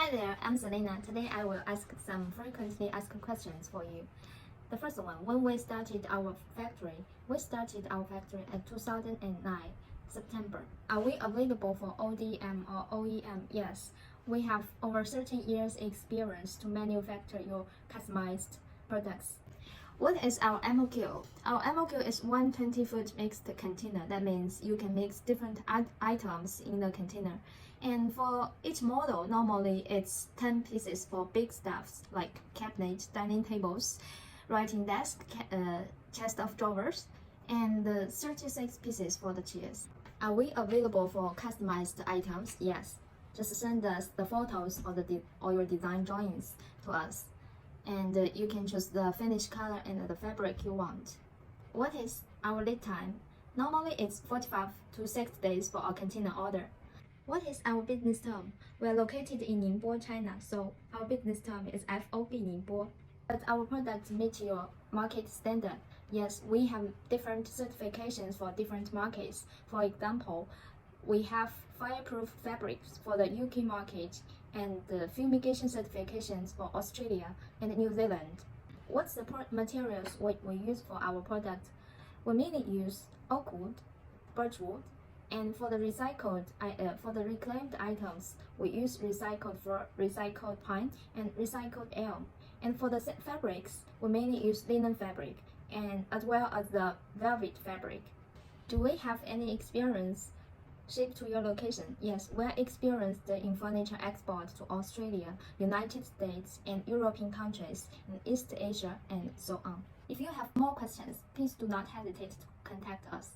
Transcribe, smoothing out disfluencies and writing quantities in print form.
Hi there, I'm Selena. Today I will ask some frequently asked questions for you. The first one, when we started our factory at 2009, September. Are we available for ODM or OEM? Yes, we have over 13 years experience to manufacture your customized products. What is our MOQ? Our MOQ is 120-foot mixed container. That means you can mix different items in the container. And for each model, normally it's 10 pieces for big stuffs like cabinet, dining tables, writing desk, chest of drawers, and 36 pieces for the chairs. Are we available for customized items? Yes. Just send us the photos or your design drawings to us. And you can choose the finish color and the fabric you want. What is our lead time? Normally it's 45 to 60 days for a container order. What is our business term? We are located in Ningbo, China, so our business term is FOB Ningbo. But our products meet your market standard. Yes, we have different certifications for different markets. For example, we have fireproof fabrics for the UK market and the fumigation certifications for Australia and New Zealand. What's the materials we use for our product? We mainly use oak wood, birch wood, and for the reclaimed items, we use recycled fir, recycled pine, and recycled elm. And for the fabrics, we mainly use linen fabric and as well as the velvet fabric. Do we have any experience shipped to your location? Yes, we are experienced in furniture export to Australia, United States, and European countries, in East Asia, and so on. If you have more questions, please do not hesitate to contact us.